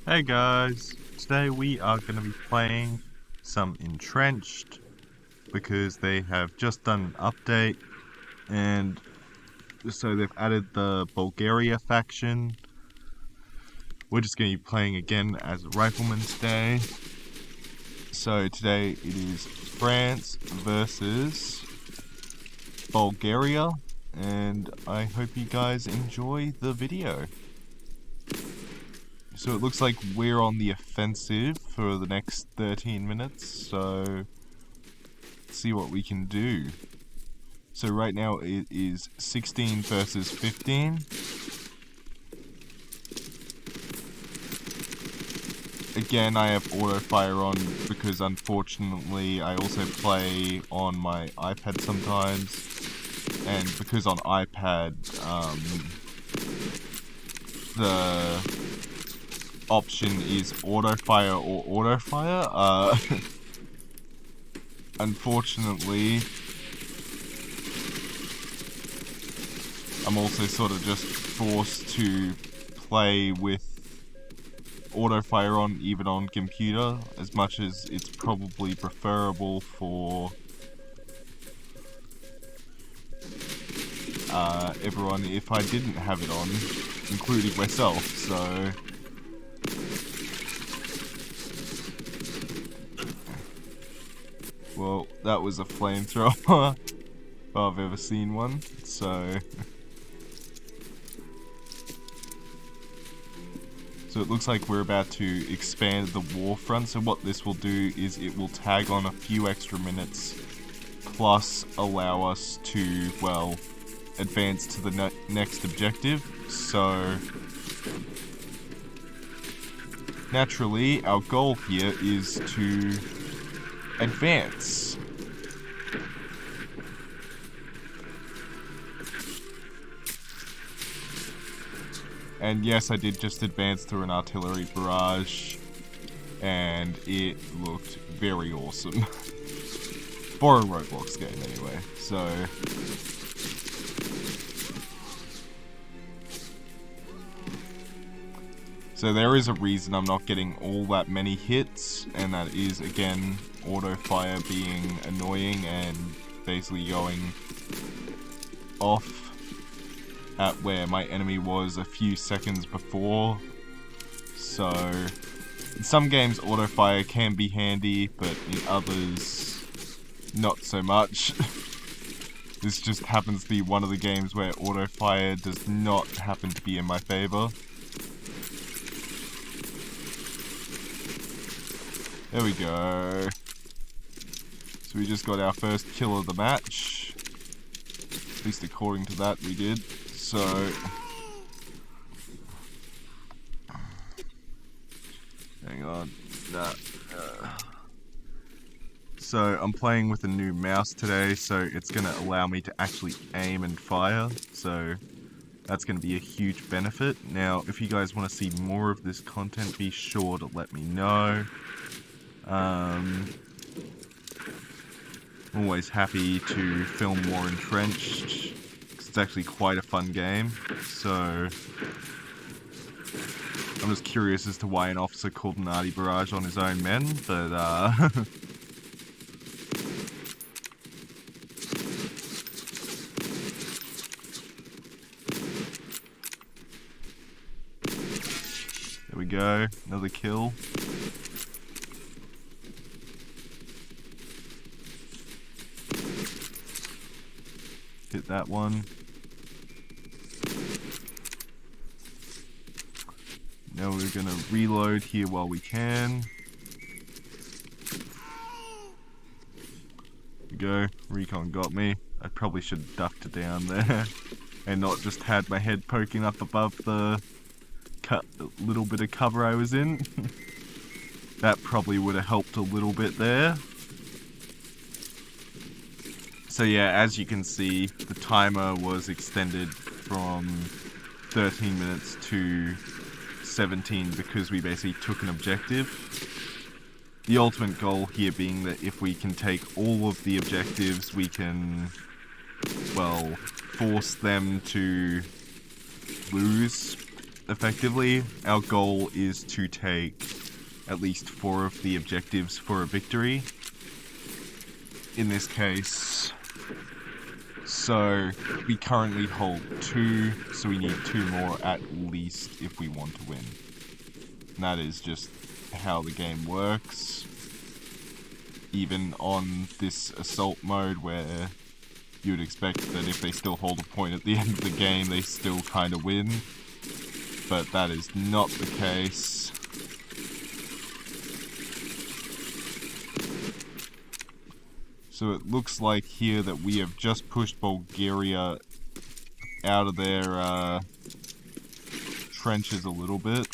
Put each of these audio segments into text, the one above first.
Hey guys, today we are going to be playing some Entrenched because they have just done an update and so they've added the Bulgaria faction. We're just going to be playing again as a Rifleman's Day. So today it is France versus Bulgaria, and I hope you guys enjoy the video. So it looks like we're on the offensive for the next 13 minutes, so let's see what we can do. So right now it is 16 versus 15. Again, I have auto fire on because unfortunately I also play on my iPad sometimes, and because on iPad the option is auto fire or auto fire. Unfortunately, I'm also sort of just forced to play with auto fire on even on computer, as much as it's probably preferable for everyone if I didn't have it on, including myself. So well, that was a flamethrower if I've ever seen one. So it looks like we're about to expand the war front. So what this will do is it will tag on a few extra minutes, plus allow us to, well, advance to the next objective. So naturally, our goal here is to advance. And yes, I did just advance through an artillery barrage, and it looked very awesome. For a Roblox game, anyway. So there is a reason I'm not getting all that many hits, and that is, again, auto fire being annoying and basically going off at where my enemy was a few seconds before. So in some games auto fire can be handy, but in others not so much. This just happens to be one of the games where auto fire does not happen to be in my favor. There we go. So we just got our first kill of the match. At least according to that we did. So hang on. So I'm playing with a new mouse today, so it's going to allow me to actually aim and fire. So that's going to be a huge benefit. Now, if you guys want to see more of this content, be sure to let me know. I'm always happy to film more Entrenched, because it's actually quite a fun game. So I'm just curious as to why an officer called an arty barrage on his own men, but there we go, another kill. Hit that one. Now we're gonna reload here while we can. There we go, recon got me. I probably should have ducked it down there and not just had my head poking up above the little bit of cover I was in. That probably would have helped a little bit there. So yeah, as you can see, the timer was extended from 13 minutes to 17 because we basically took an objective. The ultimate goal here being that if we can take all of the objectives, we can, well, force them to lose effectively, our goal is to take at least 4 of the objectives for a victory. In this case, so we currently hold 2, so we need 2 more at least if we want to win. And that is just how the game works. Even on this assault mode where you'd expect that if they still hold a point at the end of the game, they still kind of win. But that is not the case. So it looks like here that we have just pushed Bulgaria out of their trenches a little bit.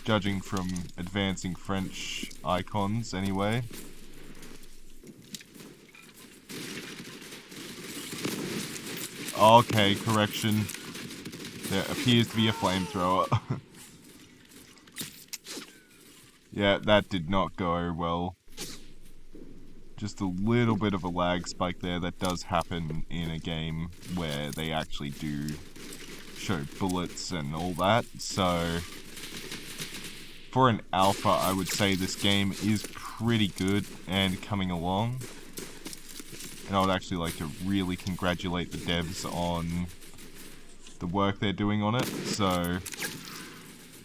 Judging from advancing French icons, anyway. Okay, correction. There appears to be a flamethrower. Yeah, that did not go well. Just a little bit of a lag spike there. That does happen in a game where they actually do show bullets and all that. So for an alpha, I would say this game is pretty good and coming along. And I would actually like to really congratulate the devs on the work they're doing on it. So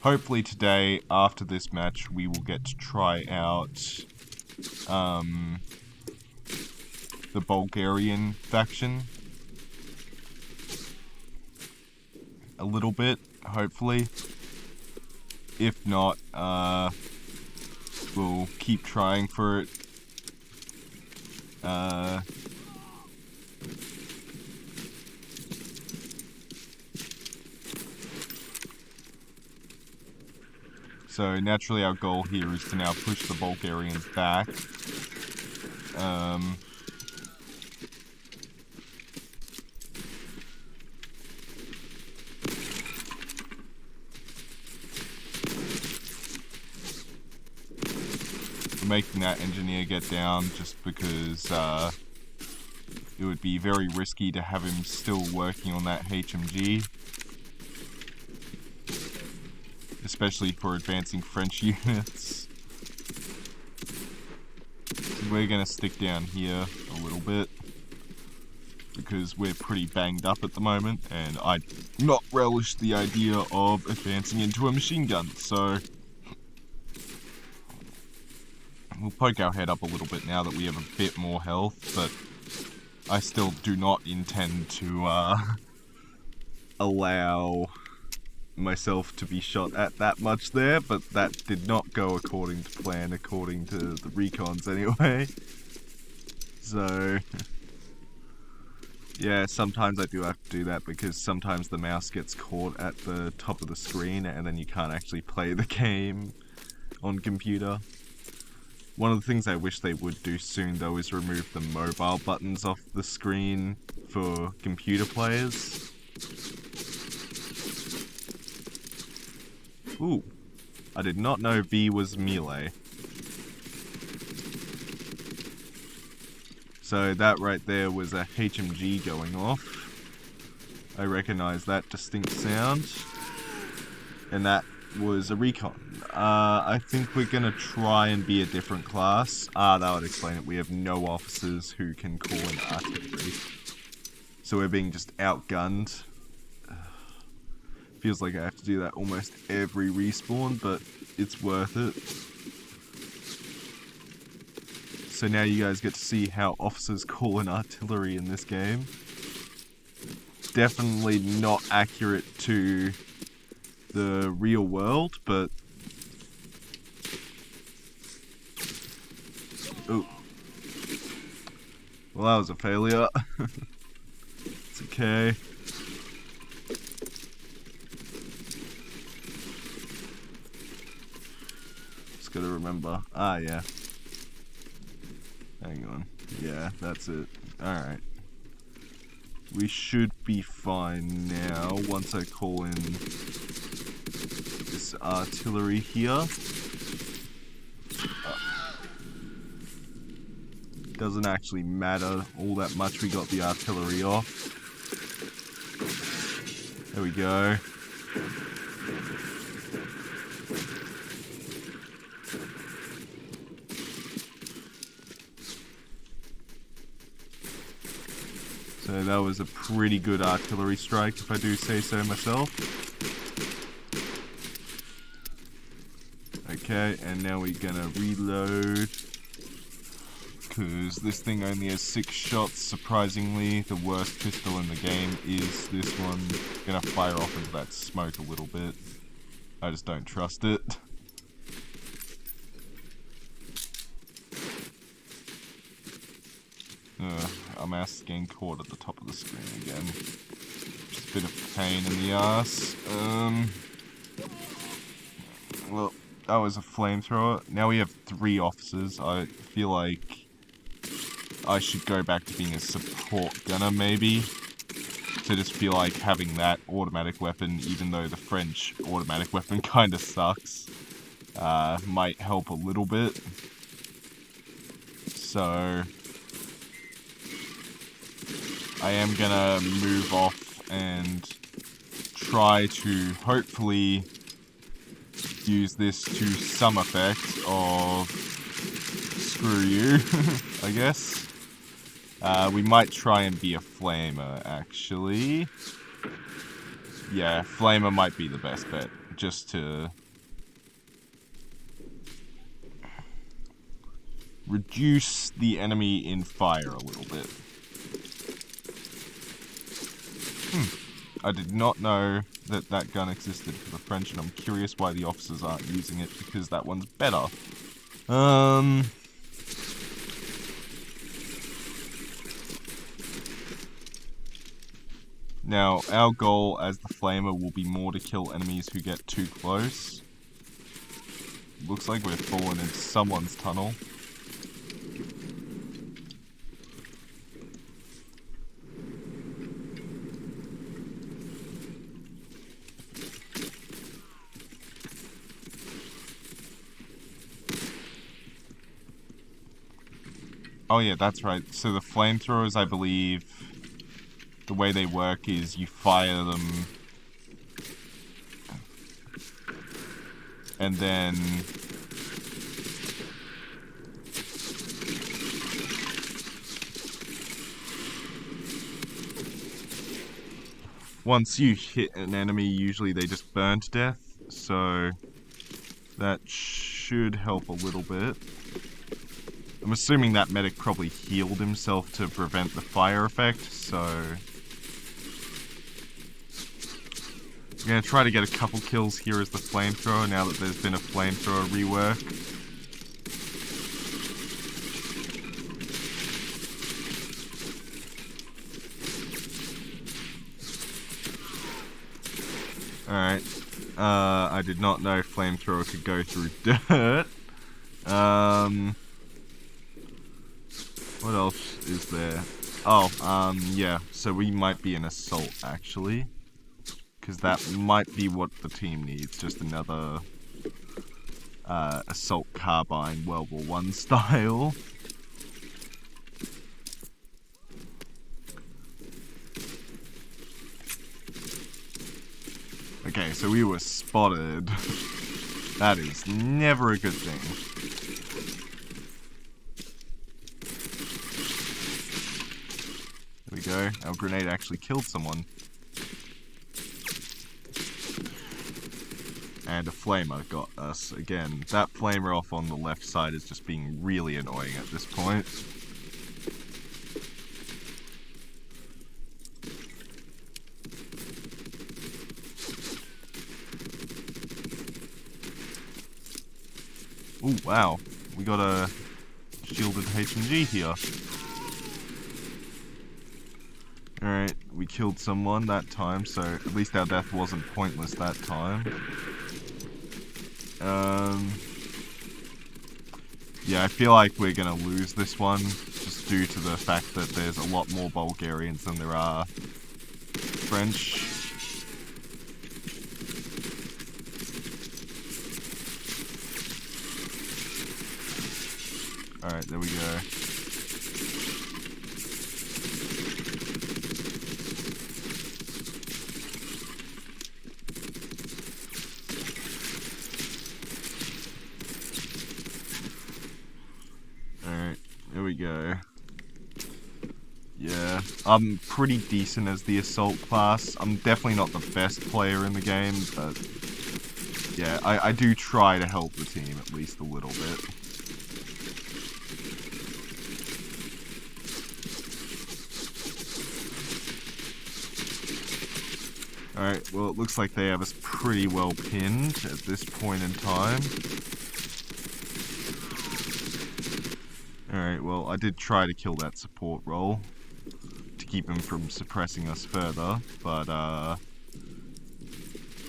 hopefully today, after this match, we will get to try out the Bulgarian faction a little bit, hopefully. If not, we'll keep trying for it. So naturally our goal here is to now push the Bulgarians back. Making that engineer get down just because it would be very risky to have him still working on that HMG, especially for advancing French units. So we're gonna stick down here a little bit because we're pretty banged up at the moment, and I do not relish the idea of advancing into a machine gun, so we'll poke our head up a little bit now that we have a bit more health, but I still do not intend to allow myself to be shot at that much there, but that did not go according to plan, according to the recons anyway. So yeah, sometimes I do have to do that because sometimes the mouse gets caught at the top of the screen and then you can't actually play the game on computer. One of the things I wish they would do soon, though, is remove the mobile buttons off the screen for computer players. Ooh, I did not know V was melee. So that right there was a HMG going off. I recognize that distinct sound. And that was a recon. I think we're gonna try and be a different class. That would explain it. We have no officers who can call in artillery. So we're being just outgunned. Feels like I have to do that almost every respawn, but it's worth it. So now you guys get to see how officers call in artillery in this game. Definitely not accurate to the real world, but oh, well, that was a failure. It's okay. Just gotta remember. Yeah. Hang on. Yeah, that's it. Alright. We should be fine now once I call in this artillery here. Doesn't actually matter all that much we got the artillery off. There we go. So that was a pretty good artillery strike, if I do say so myself. Okay, and now we're gonna reload. Because this thing only has 6 shots. Surprisingly, the worst pistol in the game is this one. Gonna fire off into that smoke a little bit. I just don't trust it. Our mouse is getting caught at the top of the screen again. Just a bit of pain in the ass. Well, that was a flamethrower. Now we have 3 officers. I feel like I should go back to being a support gunner, maybe. To just feel like having that automatic weapon, even though the French automatic weapon kinda sucks, might help a little bit. So I am gonna move off and try to hopefully use this to some effect of screw you, I guess. We might try and be a flamer, actually. Yeah, flamer might be the best bet, just to reduce the enemy in fire a little bit. I did not know that that gun existed for the French, and I'm curious why the officers aren't using it, because that one's better. Now, our goal as the flamer will be more to kill enemies who get too close. Looks like we're falling into someone's tunnel. Oh yeah, that's right. So the flamethrowers, I believe, the way they work is you fire them, and then once you hit an enemy, usually they just burn to death, so that should help a little bit. I'm assuming that medic probably healed himself to prevent the fire effect, so I'm going to try to get a couple kills here as the flamethrower, now that there's been a flamethrower rework. Alright, I did not know flamethrower could go through dirt. What else is there? Oh, yeah, so we might be an assault, actually. Because that might be what the team needs, just another assault carbine World War I style. Okay, so we were spotted. That is never a good thing. There we go. Our grenade actually killed someone. And a flamer got us again. That flamer off on the left side is just being really annoying at this point. Ooh, wow. We got a shielded HMG here. Alright, we killed someone that time, so at least our death wasn't pointless that time. Yeah, I feel like we're gonna lose this one, just due to the fact that there's a lot more Bulgarians than there are French. Alright, there we go. go. Yeah, I'm pretty decent as the assault class. I'm definitely not the best player in the game, but yeah, I do try to help the team at least a little bit. Alright, well it looks like they have us pretty well pinned at this point in time. Alright, well I did try to kill that support role to keep him from suppressing us further, but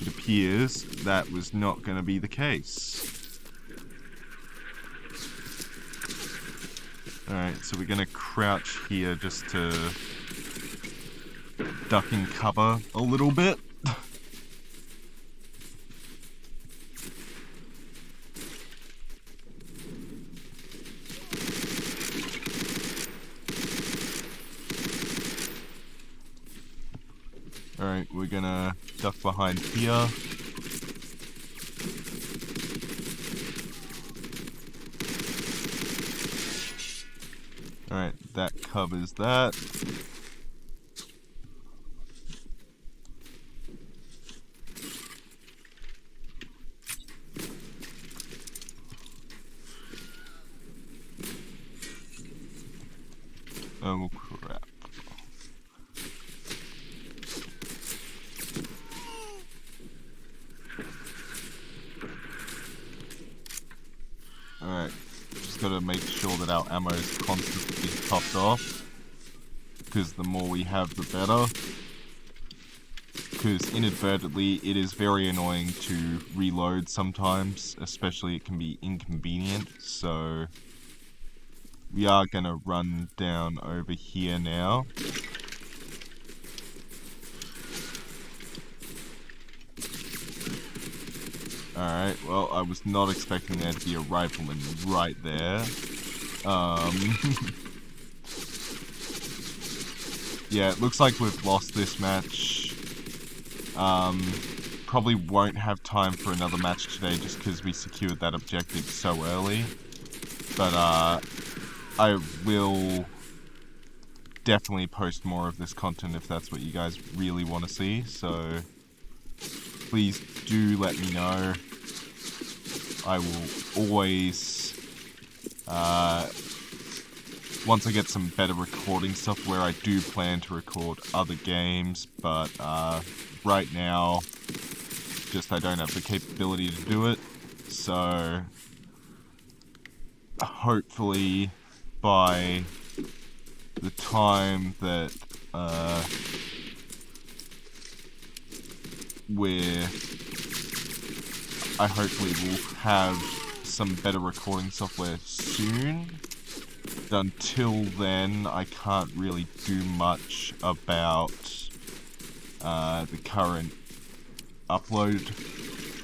it appears that was not going to be the case. Alright, so we're going to crouch here just to duck and cover a little bit. Alright, we're gonna duck behind here. Alright, that covers that. Oh crap. Alright, just gotta make sure that our ammo is constantly topped off, because the more we have the better. Because inadvertently it is very annoying to reload sometimes, especially it can be inconvenient, so we are gonna run down over here now. Alright, well, I was not expecting there to be a rifleman right there. Yeah, it looks like we've lost this match. Probably won't have time for another match today just because we secured that objective so early. But, I will definitely post more of this content if that's what you guys really want to see, so please do let me know. I will always, once I get some better recording software, I do plan to record other games, but right now, just I don't have the capability to do it, so hopefully by the time that I hopefully will have some better recording software soon. But until then, I can't really do much about the current upload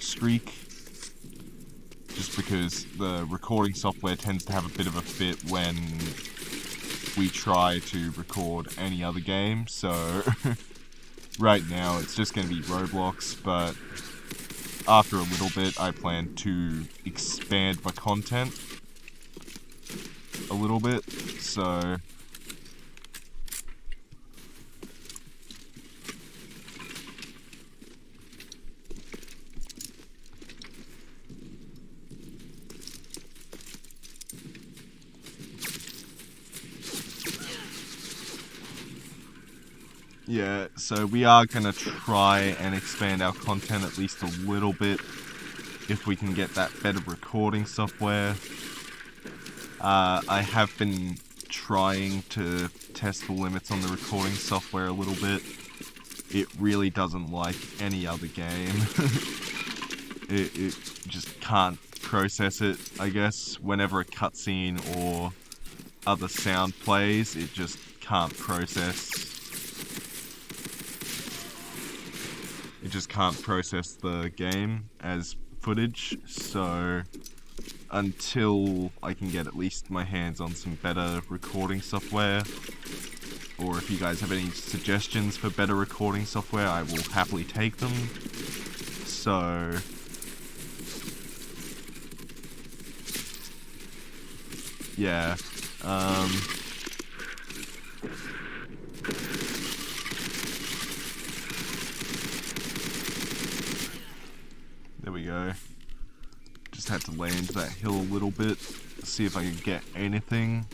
streak. Just because the recording software tends to have a bit of a fit when we try to record any other game, so right now it's just going to be ROBLOX, but after a little bit I plan to expand my content a little bit, so yeah, so we are going to try and expand our content at least a little bit if we can get that better recording software. I have been trying to test the limits on the recording software a little bit. It really doesn't like any other game. It just can't process it, I guess. Whenever a cutscene or other sound plays, it just can't process. It just can't process the game as footage, so until I can get at least my hands on some better recording software, or if you guys have any suggestions for better recording software, I will happily take them. So yeah, There we go. Just had to lay into that hill a little bit, see if I could get anything.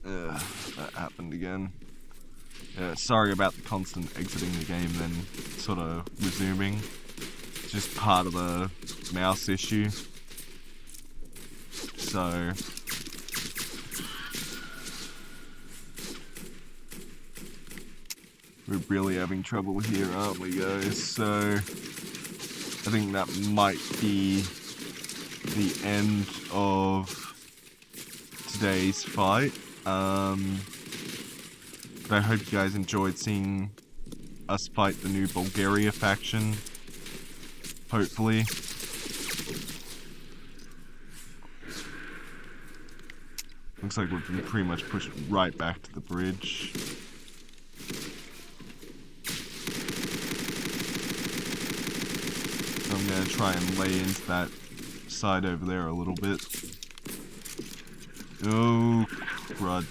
That happened again. Sorry about the constant exiting the game then sort of resuming. It's just part of the mouse issue. So we're really having trouble here, aren't we, guys? So I think that might be the end of today's fight. But I hope you guys enjoyed seeing us fight the new Bulgaria faction. Hopefully. Looks like we've been pretty much pushed right back to the bridge. So I'm gonna try and lay into that side over there a little bit. Oh, crud.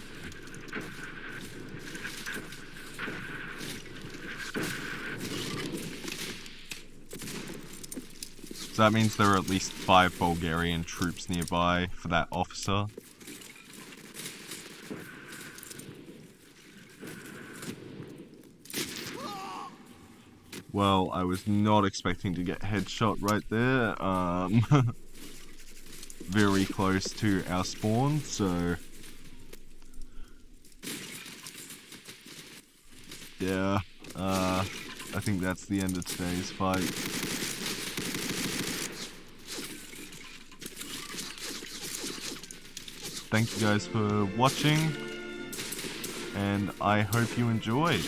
So that means there are at least 5 Bulgarian troops nearby for that officer. Well, I was not expecting to get headshot right there. Very close to our spawn, so yeah, I think that's the end of today's fight. Thank you guys for watching, and I hope you enjoyed.